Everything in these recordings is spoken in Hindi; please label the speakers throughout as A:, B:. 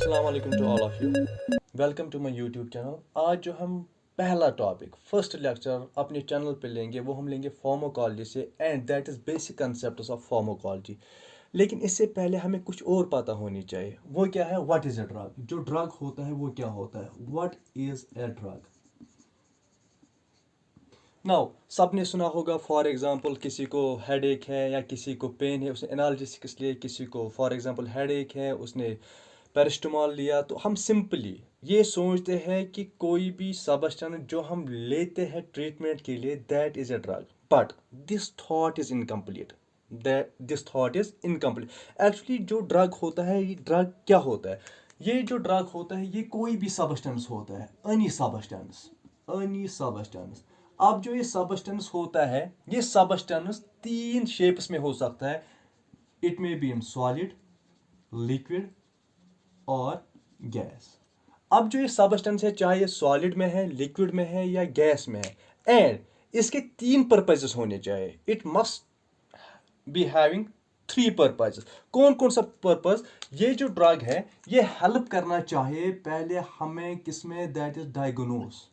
A: अस्सलाम वालेकुम to all of you. Welcome to my YouTube channel. आज जो हम पहला टॉपिक फर्स्ट लेक्चर अपने चैनल पे लेंगे वो हम लेंगे फार्माकोलॉजी से, and that is basic concepts of pharmacology. लेकिन इससे पहले हमें कुछ और पता होनी चाहिए। वो क्या है? What is a drug. जो ड्रग होता है वो क्या होता है? What is a drug. Now सबने सुना होगा, फॉर एग्जांपल किसी को हेडेक है या किसी को पेन है, उसने एनाल्जेसिक्स लिए। किसी को फॉर एग्जांपल हेडेक है, उसने पैरास्टामोल लिया। तो हम सिंपली ये सोचते हैं कि कोई भी सब्सटेंस जो हम लेते हैं ट्रीटमेंट के लिए, that is a drug. But this thought is incomplete. This thought is incomplete. Actually जो ड्रग होता है, ये ड्रग क्या होता है? ये जो ड्रग होता है ये कोई भी सब्सटेंस होता है, एनी सब्सटेंस, एनी सब्सटेंस। अब जो ये सब्सटेंस होता है, ये सब्सटेंस तीन शेप्स में हो सकता है। It may be in solid, liquid और गैस। अब जो ये सब्सटेंस है, चाहे ये सॉलिड में है, लिक्विड में है या गैस में है, एंड इसके तीन पर्पजेस होने चाहिए। It must be having three purposes. कौन कौन सा पर्पज? ये जो ड्रग है ये हेल्प करना चाहिए पहले हमें किसमें? That is diagnose.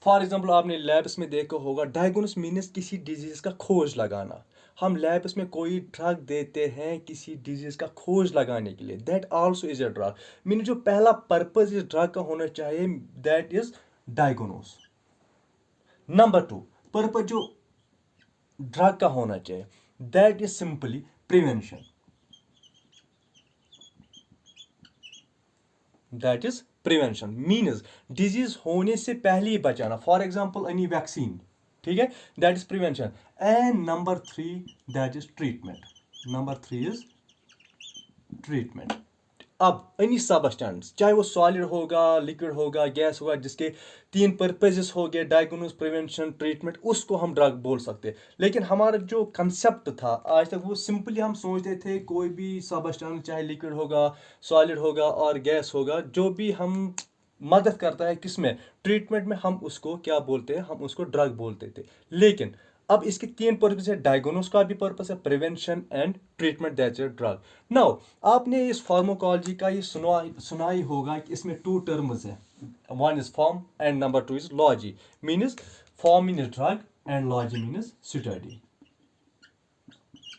A: For example आपने लैब्स में देखा होगा, डायग्नोस मीन्स किसी डिजीज का खोज लगाना। हम लैब्स में कोई ड्रग देते हैं किसी डिजीज का खोज लगाने के लिए, that also is a drug. Mean जो पहला पर्पज इस ड्रग का होना चाहिए, that is diagnose. Number two purpose जो ड्रग का होना चाहिए, that is simply prevention. That is prevention means disease होने से पहले ही बचाना। फॉर एग्जाम्पल एनी वैक्सीन, ठीक है, that is prevention. And number three, that is treatment. Number three is treatment. अब एनी सब्सटेंस, चाहे वो सॉलिड होगा, लिक्विड होगा, गैस होगा, जिसके तीन पर्पजेस हो गए, डायग्नोस, प्रिवेंशन, ट्रीटमेंट, उसको हम ड्रग बोल सकते हैं। लेकिन हमारा जो कंसेप्ट था आज तक, वो सिंपली हम सोचते थे कोई भी सब्सटेंस, चाहे लिक्विड होगा, सॉलिड होगा और गैस होगा, जो भी हम मदद करता है किसमें? ट्रीटमेंट में, हम उसको क्या बोलते हैं? हम उसको ड्रग बोलते थे। लेकिन अब इसके तीन पर्पस है, डायग्नोस का भी पर्पस है, prevention and treatment, that's a drug. Now आपने इस फार्माकोलॉजी का ये सुनाई होगा कि इसमें टू टर्म्स है। One is form and number two is logy. Means form means drug and logy means study,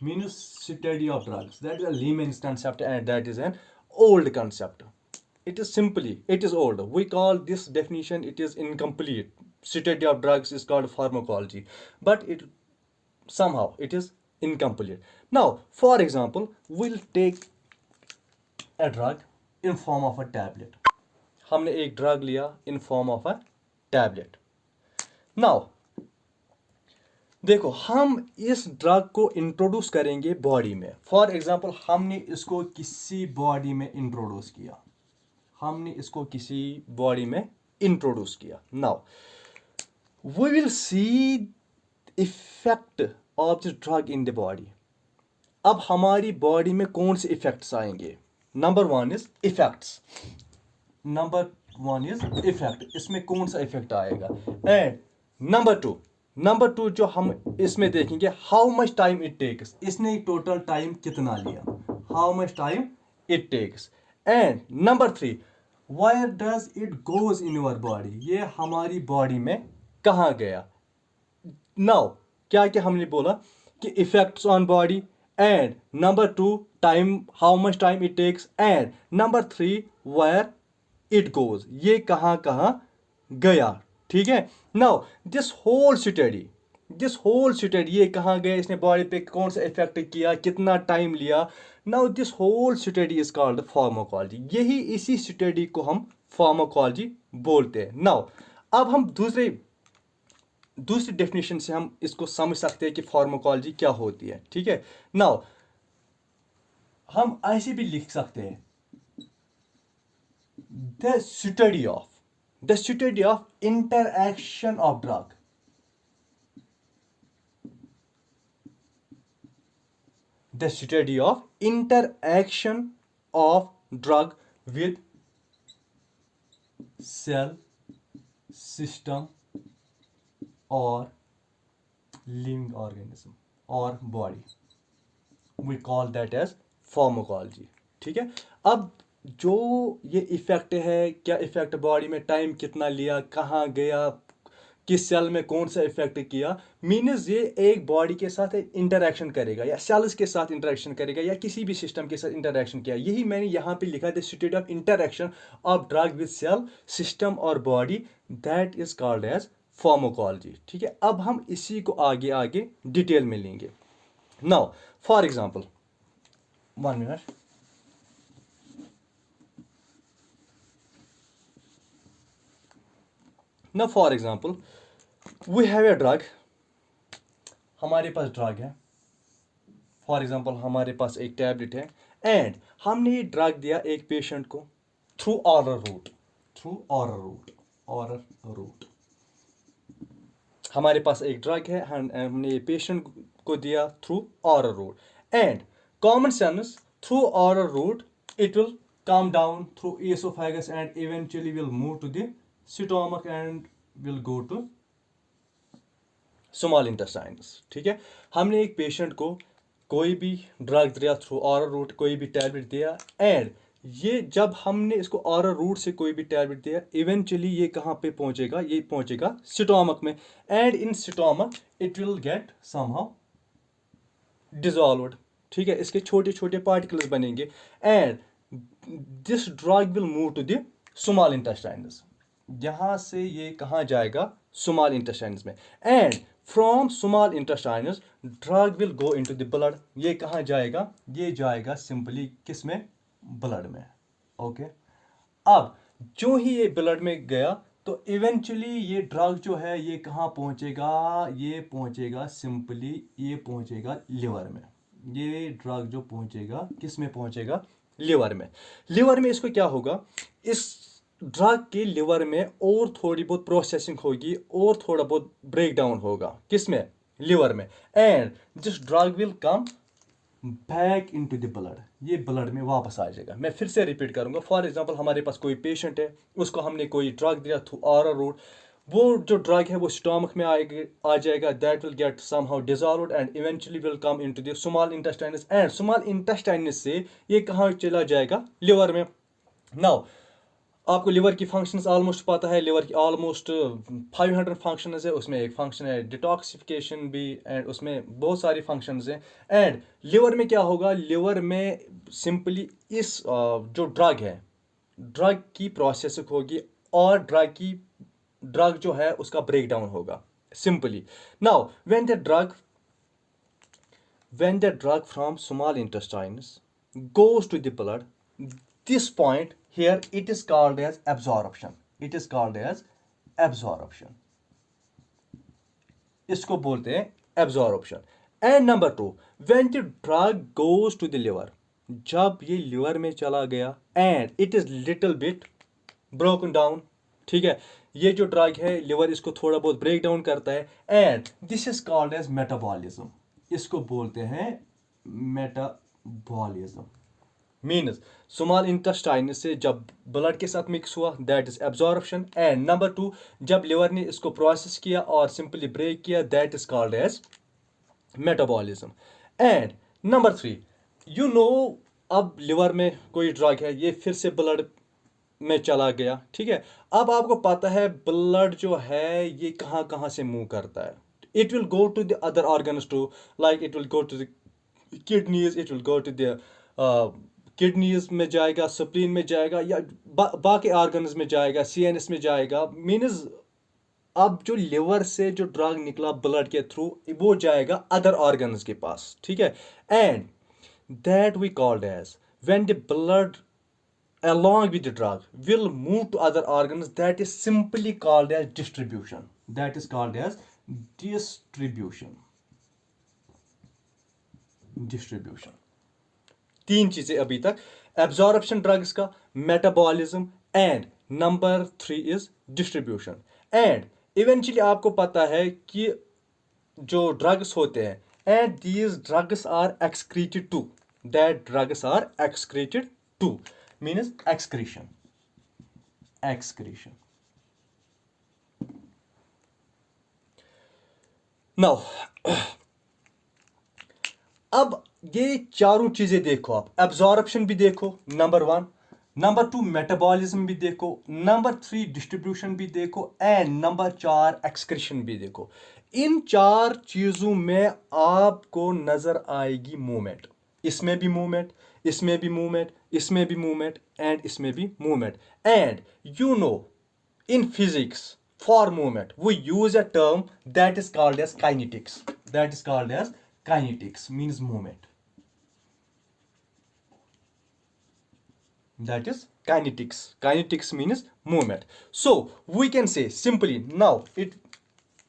A: means study of drugs. That is a layman's concept and that is an old concept. It is simply, it is old. We call this definition, it is incomplete. Study of drugs is called pharmacology, but it somehow it is incomplete. Now for example, we'll take a drug in form of a tablet. हमने एक ड्रग लिया in form of a tablet. Now देखो, हम इस ड्रग को इंट्रोड्यूस करेंगे बॉडी में। फॉर एग्जांपल हमने इसको किसी बॉडी में इंट्रोड्यूस किया, हमने इसको किसी बॉडी में इंट्रोड्यूस किया। Now we will see effect of this drug in the body. अब हमारी बॉडी में कौन से इफेक्ट्स आएंगे? Number one is effects. Number one is effect, इसमें कौन सा इफेक्ट आएगा? एंड नंबर टू जो हम इसमें देखेंगे, how much time it takes, इसने टोटल टाइम कितना लिया, how much time it takes. And number three, where does it goes in your body, ये हमारी बॉडी में कहाँ गया। नाउ क्या क्या हमने बोला कि effects on body, and number two time, how much time it takes, and number three where it goes, ये कहाँ कहाँ गया। ठीक है। नाउ दिस होल स्टडी ये कहाँ गया, इसने बॉडी पे कौन सा इफेक्ट किया, कितना टाइम लिया। Now this whole study is called pharmacology. यही इसी स्टडी को हम फार्माकोलॉजी बोलते हैं। नाउ अब हम दूसरी डेफिनेशन से हम इसको समझ सकते हैं कि फार्माकोलॉजी क्या होती है। ठीक है। नाउ हम ऐसे भी लिख सकते हैं, the study of interaction of drug, the study of interaction of drug with cell, system or living organism or body. We call that as pharmacology. ठीक है। अब जो ये इफ़ेक्ट है, क्या इफ़ेक्ट बॉडी में टाइम कितना लिया, कहाँ गया, किस सेल में कौन सा इफेक्ट किया, मीन्स ये एक बॉडी के साथ इंटरेक्शन करेगा या सेल्स के साथ इंटरेक्शन करेगा या किसी भी सिस्टम के साथ इंटरेक्शन किया। यही मैंने यहाँ पे लिखा, the state of interaction of drug with cell, system और body, that is called as pharmacology. ठीक है, अब हम इसी को आगे आगे डिटेल में लेंगे। Now for example, 1 minute. Now for example, we have a drug, हमारे पास ड्रग है। फॉर एग्जांपल हमारे पास एक टैबलेट है एंड हमने ये ड्रग दिया एक पेशेंट को through oral route, through oral route. हमारे पास एक ड्रग है, हमने ये पेशेंट को दिया through oral route and common sense, through oral route it will come down through esophagus and eventually will move to the stomach and will go to small intestines. ठीक है, हमने एक पेशेंट को कोई भी ड्रग दिया थ्रू ऑरल रूट, कोई भी टैबलेट दिया एंड ये जब हमने इसको ऑरल रूट से कोई भी टैबलेट दिया, इवेंचुअली ये कहाँ पे पहुंचेगा, ये पहुंचेगा स्टोमक में and in stomach it will get somehow dissolved. ठीक है, इसके छोटे छोटे पार्टिकल्स बनेंगे and this drug will move to the small intestines. यहाँ से ये कहाँ जाएगा, स्मॉल इंटेस्टाइन्स में and from small intestines drug will go into the blood. ये कहाँ जाएगा, ये जाएगा सिंपली किस में, ब्लड में। ओके, अब जो ही ये ब्लड में गया तो इवेंचुअली ये ड्रग जो है ये कहाँ पहुंचेगा, ये पहुंचेगा सिंपली, ये पहुंचेगा लिवर में। ये ड्रग जो पहुंचेगा किस में पहुंचेगा, लिवर में। लिवर में इसको क्या होगा, इस ड्रग के लिवर में और थोड़ी बहुत प्रोसेसिंग होगी और थोड़ा बहुत ब्रेक डाउन होगा किस में, लिवर में and this drug will come back into the blood. ये ब्लड में वापस आ जाएगा। मैं फिर से रिपीट करूंगा। फॉर एग्जांपल हमारे पास कोई पेशेंट है, उसको हमने कोई ड्रग दिया थ्रू ऑरल रूट, वो जो ड्रग है वो स्टोमक में आ जाएगा, that will get somehow dissolved and eventually will come into the small intestines and small intestines से ये कहाँ चला जाएगा, लिवर में। नाउ आपको लिवर की फंक्शंस ऑलमोस्ट पता है, लिवर की ऑलमोस्ट 500 फंक्शंस है, उसमें एक फंक्शन है डिटॉक्सिफिकेशन भी एंड उसमें बहुत सारी फंक्शंस हैं एंड लिवर में क्या होगा, लिवर में सिंपली इस जो ड्रग है, ड्रग की प्रोसेसिंग होगी और ड्रग जो है उसका ब्रेक डाउन होगा simply. Now when the drug from small intestines goes to the blood, this point here it is called as absorption. It is called as absorption. इसको बोलते हैं absorption. And number 2, when the drug goes to the liver, जब ये लिवर में चला गया and it is little bit broken down, ठीक है, ये जो ड्रग है लिवर इसको थोड़ा बहुत ब्रेक डाउन करता है and this is called as metabolism. इसको बोलते हैं मेटाबॉलिज्म। मीन्स स्मॉल इंटेस्टाइन से जब ब्लड के साथ मिक्स हुआ, that is absorption and number 2 जब लिवर ने इसको प्रोसेस किया और सिंपली ब्रेक किया, that is called as metabolism. And number 3, you know, अब लिवर में कोई ड्रग है, ये फिर से ब्लड में चला गया, ठीक है। अब आपको पता है ब्लड जो है ये कहाँ कहाँ से मूव करता है, it will go to the other organs too, like it will go to the kidneys, it will go to the kidneys में जाएगा, स्प्लीन में जाएगा या बाकी ऑर्गन्स में जाएगा, सीएनएस में जाएगा। मीन्स अब जो लिवर से जो ड्रग निकला ब्लड के थ्रू वो जाएगा अदर ऑर्गन्स के पास, ठीक है। And that we called as when the blood along with the drug will move to other organs, that is simply called as distribution. That is called as distribution. Distribution. तीन चीजें अभी तक, एब्जॉर्प्शन ड्रग्स का, metabolism and number 3 is distribution. And eventually आपको पता है कि जो ड्रग्स होते हैं and these drugs are excreted to, that drugs are excreted to means excretion. Now अब ये चारों चीजें देखो आप, एब्जॉर्प्शन भी देखो नंबर 1, नंबर 2 मेटाबॉलिज्म भी देखो, नंबर 3 डिस्ट्रीब्यूशन भी देखो, एंड नंबर 4 एक्सक्रीशन भी देखो। इन चार चीजों में आपको नजर आएगी मूवमेंट। इसमें भी मूवमेंट, इसमें भी मूवमेंट, इसमें भी मूवमेंट, एंड इसमें भी movement. And you know, in physics, for movement we use a term that is called as kinetics. That is called as kinetics, means movement. That is kinetics. Kinetics means movement. So we can say simply, now it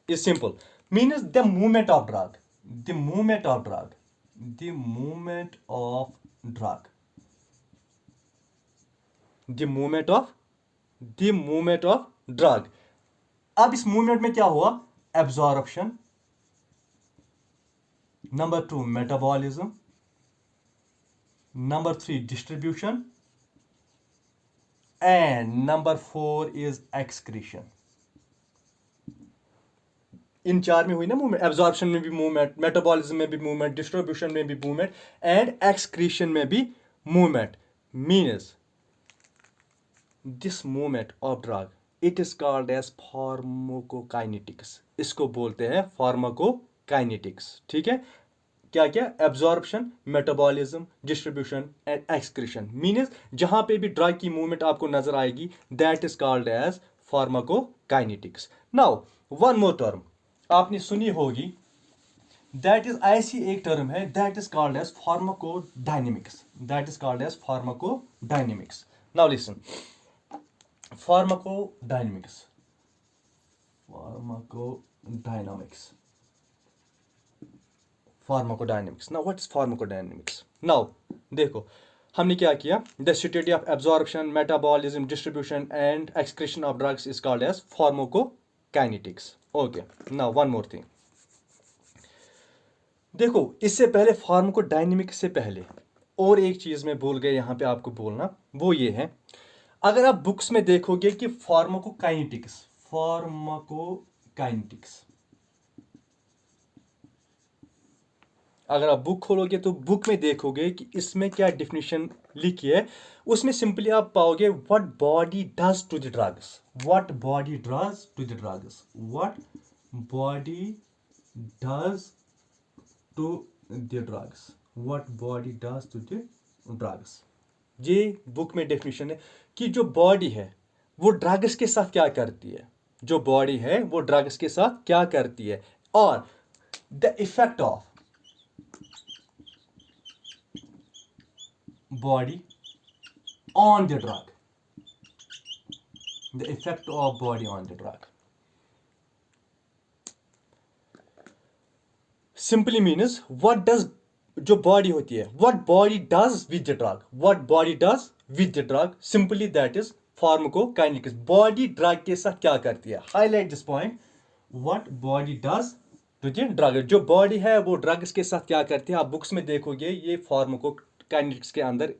A: is simple, means the movement of drug, the movement of drug, the movement of drug, the movement of, the movement of drug. अब इस मूवमेंट में क्या हुआ? Absorption, number 2 metabolism, number 3 distribution, and number 4 is excretion. इन चार में हुई ना मूवमेंट, एब्जॉर्प्शन में भी मूवमेंट, मेटाबॉलिज्म में भी मूवमेंट, डिस्ट्रीब्यूशन में भी मूवमेंट, एंड एक्सक्रीशन में भी movement. Means this movement of drug, it is called as pharmacokinetics. इसको बोलते हैं फार्माकोकाइनेटिक्स। ठीक है, क्या क्या? Absorption, metabolism, distribution and excretion. Means जहां पे भी ड्रग की मूवमेंट आपको नजर आएगी, that is called as pharmacokinetics. Now one more term आपने सुनी होगी, दैट इज, ऐसी एक टर्म है, that is called as pharmacodynamics. That is called as pharmacodynamics. Now listen, pharmacodynamics, pharmacodynamics, pharmacodynamics. Now what is pharmacodynamics? Now देखो, हमने क्या किया, the study of absorption, metabolism, distribution and excretion of drugs is called as pharmacokinetics. Okay, now one more thing, देखो इससे पहले, फार्माकोडायनेमिक्स से पहले और एक चीज मैं भूल गया यहां पे आपको बोलना, वो ये है, अगर आप बुक्स में देखोगे कि फार्माकोकाइनेटिक्स, फार्माकोकाइनेटिक्स, अगर आप बुक खोलोगे तो बुक में देखोगे कि इसमें क्या डिफिनेशन लिखी है, उसमें सिंपली आप पाओगे what body does to the drugs, what body does to the drugs, what body does to the drugs, what body does to the drugs. ये बुक में डेफिनेशन है कि जो बॉडी है वो ड्रग्स के साथ क्या करती है, जो बॉडी है वो ड्रग्स के साथ क्या करती है, और the effect of body on the drug, the effect of body on the drug. Simply means what does, जो body होती है, what body does with the drug, what body does with the drug, simply that is pharmacokinetics. body drug के साथ क्या करती है, highlight this point, what body does to the drug, जो body है वो drugs के साथ क्या करती है, आप बुक्स में देखोगे ये फार्माकोकाइनेटिक्स के अंदर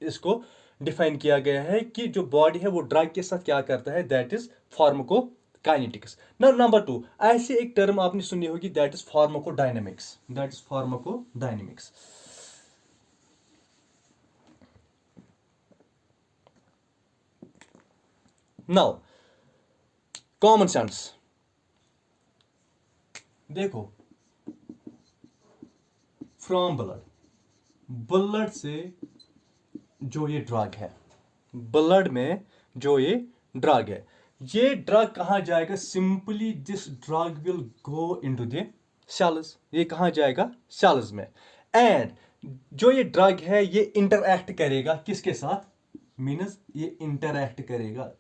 A: इसको डिफाइन किया गया है कि जो बॉडी है वो ड्रग के साथ क्या करता है, that is pharmacokinetics. Now number 2, ऐसी एक टर्म आपने सुनी होगी, that is pharmacodynamics, that is pharmacodynamics. Now common sense देखो, फ्रॉम ब्लड, ब्लड से जो ये ड्रग है, ब्लड में जो ये ड्रग है, ये ड्रग कहाँ जाएगा, simply this drug will go into the cells. ये कहाँ जाएगा, सेल्स में। एंड जो ये ड्रग है ये इंटरएक्ट करेगा किसके साथ, मीन्स ये इंटरएक्ट करेगा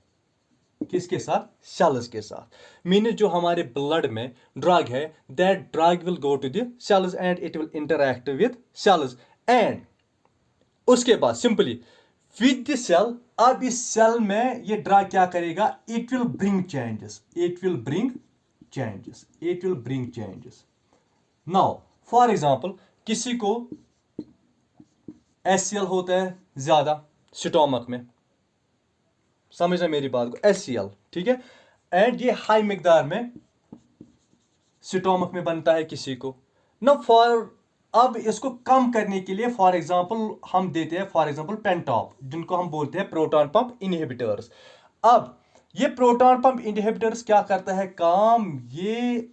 A: किसके साथ, सेल्स के साथ। मीन्स जो हमारे ब्लड में ड्रग है, that drug will go to the cells and it will interact with cells, and उसके बाद सिंपली विद द सेल, अब इस सेल में ये ड्रग क्या करेगा, it will bring changes, it will bring changes, it will bring changes. Now for example, किसी को HCl होता है ज्यादा स्टोमक में, समझना मेरी बात को, HCl, ठीक है, एंड ये हाई मिकदार में स्टोमक में बनता है किसी को। नाउ फॉर अब इसको कम करने के लिए फॉर एग्जांपल हम देते हैं फॉर एग्जांपल पेंटॉप, जिनको हम बोलते हैं प्रोटॉन पंप इनहिबिटर्स। अब ये प्रोटॉन पंप इनहिबिटर्स क्या करता है काम, ये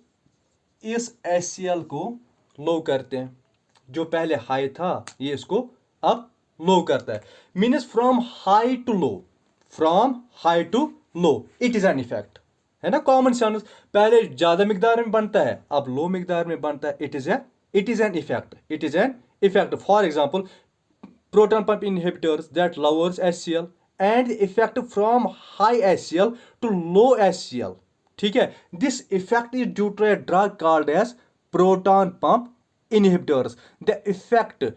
A: इस HCl को लो करते हैं, जो पहले हाई था ये इसको अब लो करता है। Means from high to low, from high to low it is an effect, है ना कॉमन सेंस। पहले ज्यादा मिकदार में बनता है, अब लो मिकदार में बनता है, it is an effect, it is an effect. For example proton pump inhibitors that lowers HCl and the effect from high HCl to low HCl, ठीक है। this effect is due to a drug called as proton pump inhibitors। the effect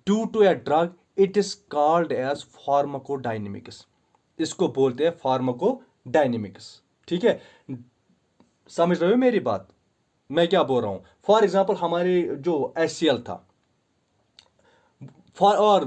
A: due to a drug, it is called as pharmacodynamics, इसको बोलते हैं फार्माकोडायनेमिक्स, ठीक है। समझ रहे हो मेरी बात, मैं क्या बोल रहा हूं। फॉर एग्जांपल हमारे जो HCl था और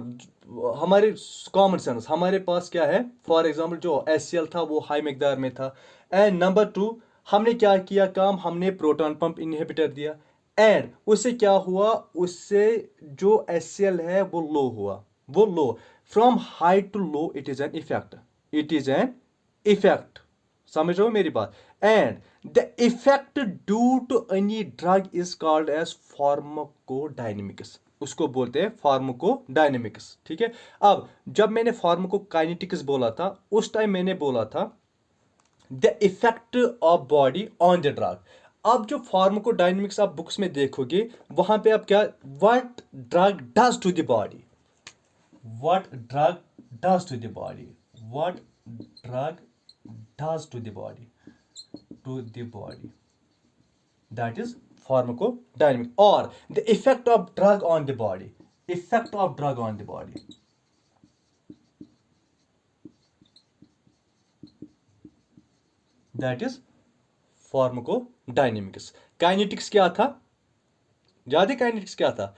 A: हमारे कॉमन सेंस हमारे पास क्या है, फॉर एग्जांपल जो HCl था वो हाई मिकदार में था, एंड नंबर 2 हमने क्या किया काम, हमने प्रोटॉन पंप इनहिबिटर दिया, एंड उससे क्या हुआ, उससे जो HCl है वो लो हुआ, वो low. From high to low it is an effect, it is an effect, समझ रहे हो मेरी बात। And the effect due to any drug is called as pharmacodynamics, उसको बोलते हैं फार्माकोडायनेमिक्स, ठीक है। अब जब मैंने फार्माकोकाइनेटिक्स बोला था उस टाइम मैंने बोला था the effect of body on the drug. अब जो फार्माकोडायनेमिक्स आप बुक्स में देखोगे वहां पे आप क्या, what drug does to the body, what drug does to the body, what drug does to the body, to the body, that is pharmacodynamic, or the effect of drug on the body, effect of drug on the body, that is pharmacodynamics। kinetics क्या था, याद है kinetics क्या था,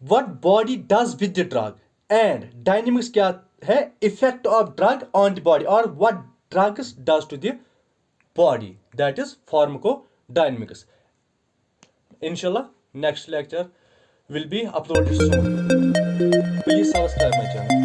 A: what body does with the drug, and dynamics क्या है, effect of drug on the body, or what drugs does to the body, that is pharmacodynamics। Inshallah, next lecture will be uploaded soon. Please subscribe my channel.